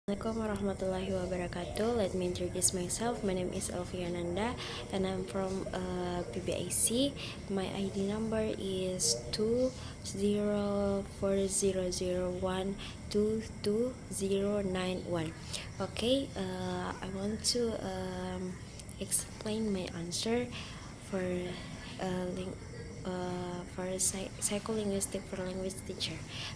Assalamualaikum warahmatullahi wabarakatuh. Let me introduce myself. My name is Elviananda and I'm from PBIC. My ID number is 20400122091. Okay, I want to explain my answer for psycholinguistic for language teacher.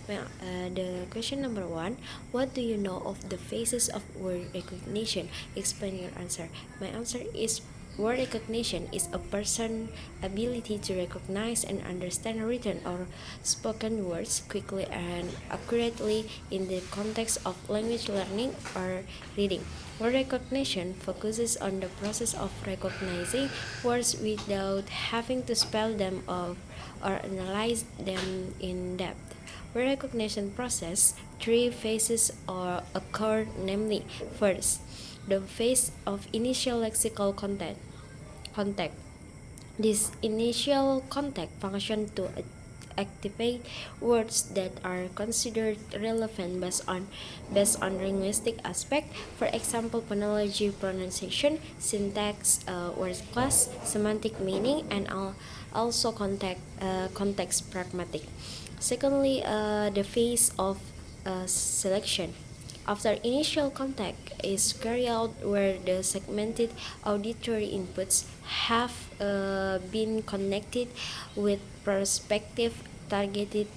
The question number one: what do you know of the phases of word recognition? Explain your answer. My answer is word recognition is a person's ability to recognize and understand written or spoken words quickly and accurately in the context of language learning or reading. Word recognition focuses on the process of recognizing words without having to spell them or analyze them in depth. Word recognition process, three phases are occur, namely, first, the phase of initial lexical contact. This initial contact function to activate words that are considered relevant based on linguistic aspect. For example, phonology, pronunciation, syntax, word class, semantic meaning, and also context pragmatic. Secondly, the phase of selection. After initial contact is carried out where the segmented auditory inputs have been connected with prospective targeted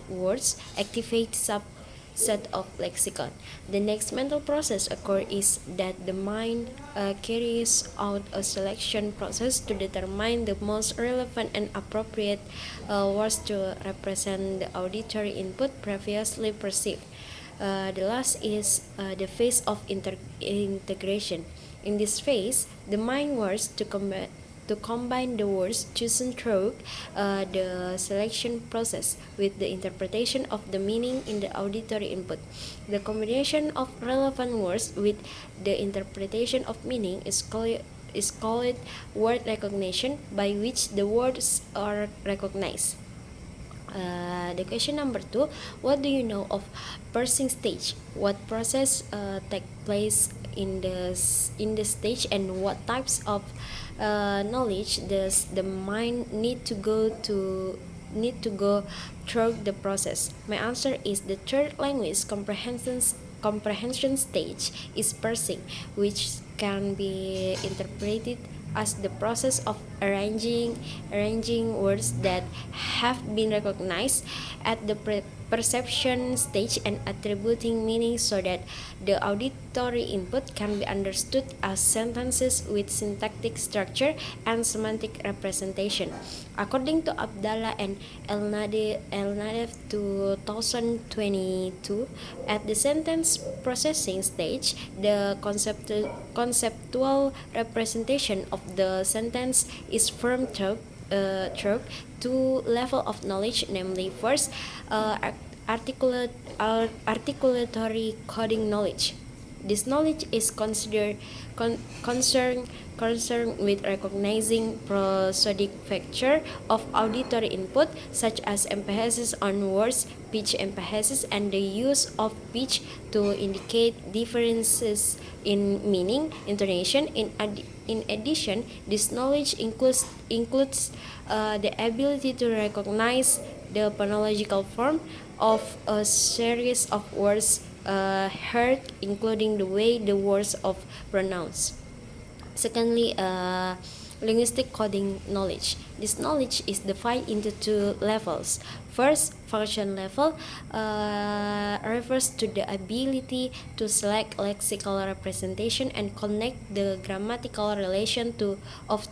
words, activate subset of lexicon. The next mental process occurs is that the mind carries out a selection process to determine the most relevant and appropriate words to represent the auditory input previously perceived. The last is the phase of integration. In this phase, the mind works to combine the words chosen through the selection process with the interpretation of the meaning in the auditory input. The combination of relevant words with the interpretation of meaning is called word recognition, by which the words are recognized. The question number two: what do you know of parsing stage? What process take place in the stage, and what types of knowledge does the mind need to go through the process? My answer is the third language comprehension stage is parsing, which can be interpreted as the process of arranging words that have been recognized at the perception stage and attributing meaning so that the auditory input can be understood as sentences with syntactic structure and semantic representation. According to Abdallah and Elnadev 2022, at the sentence processing stage, the conceptual representation of the sentence is formed through two level of knowledge, namely, first, articulatory coding knowledge. This knowledge is concerned with recognizing prosodic feature of auditory input, such as emphasis on words, pitch emphasis, and the use of pitch to indicate differences in meaning, intonation. In addition, this knowledge includes the ability to recognize the phonological form of a series of words heard, including the way the words of pronounced. Secondly, linguistic coding knowledge. This knowledge is divided into two levels. First, function level refers to the ability to select lexical representation and connect the grammatical relation of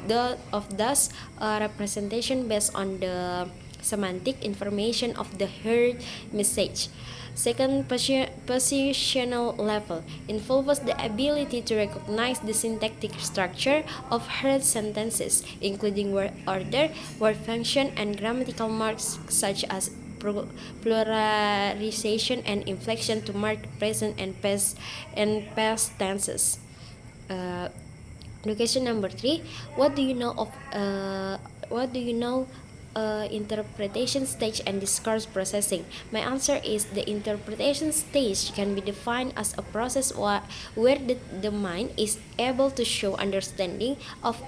thus representation based on the semantic information of the heard message. Second, positional level involves the ability to recognize the syntactic structure of heard sentences, including word order, word function, and grammatical marks such as pluralization and inflection to mark present and past tenses. Question number three: what do you know interpretation stage and discourse processing. My answer is the interpretation stage can be defined as a process where the mind is able to show understanding of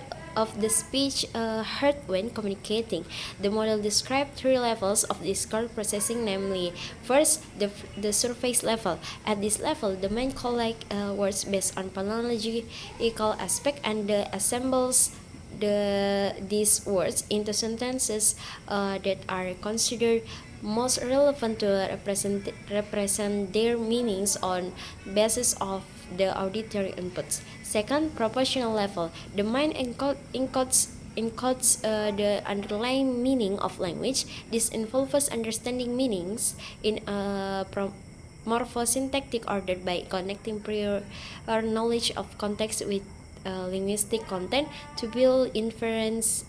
the speech heard when communicating. The model described three levels of discourse processing, namely, first, the surface level. At this level, the mind collects words based on phonological aspect and assembles these words into sentences that are considered most relevant to represent their meanings on basis of the auditory inputs. Second, proportional level. The mind encodes the underlying meaning of language. This involves understanding meanings in a morphosyntactic order by connecting prior knowledge of context with linguistic content to build inferences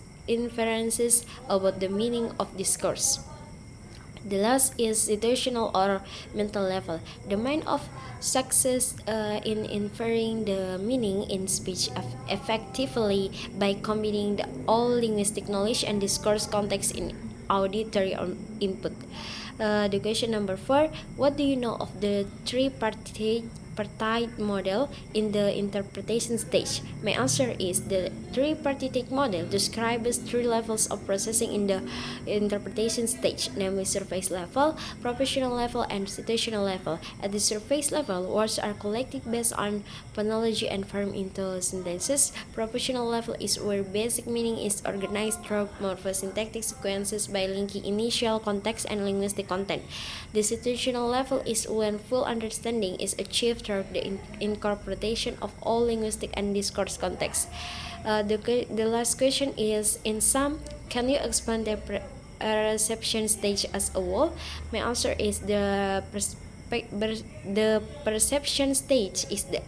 about the meaning of discourse. The last is situational or mental level. The mind of success in inferring the meaning in speech effectively by combining all linguistic knowledge and discourse context in auditory input. The question number 4: what do you know of the tripartite model in the interpretation stage? My answer is the tripartite model describes three levels of processing in the interpretation stage, namely surface level, propositional level, and situational level. At the surface level, words are collected based on phonology and formed into sentences. Propositional level is where basic meaning is organized through morphosyntactic sequences by linking initial context and linguistic content. The situational level is when full understanding is achieved through the incorporation of all linguistic and discourse contexts. The last question is, in sum, can you explain the reception stage as a whole? My answer is the perception stage is the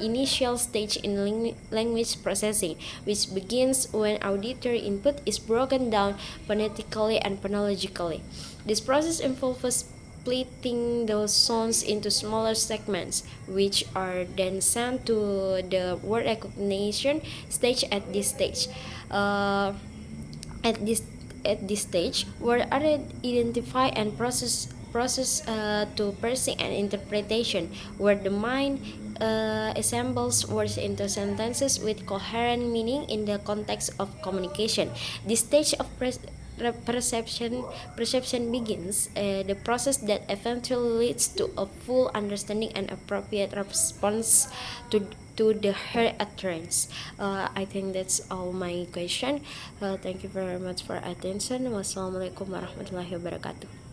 initial stage in language processing, which begins when auditory input is broken down phonetically and phonologically. This process involves splitting those sounds into smaller segments, which are then sent to the word recognition stage. At this stage, words are identified and process to parsing and interpretation, where the mind assembles words into sentences with coherent meaning in the context of communication. This stage of perception begins the process that eventually leads to a full understanding and appropriate response to the her utterance. I think that's all my question. Thank you very much for attention. Wassalamualaikum warahmatullahi wabarakatuh.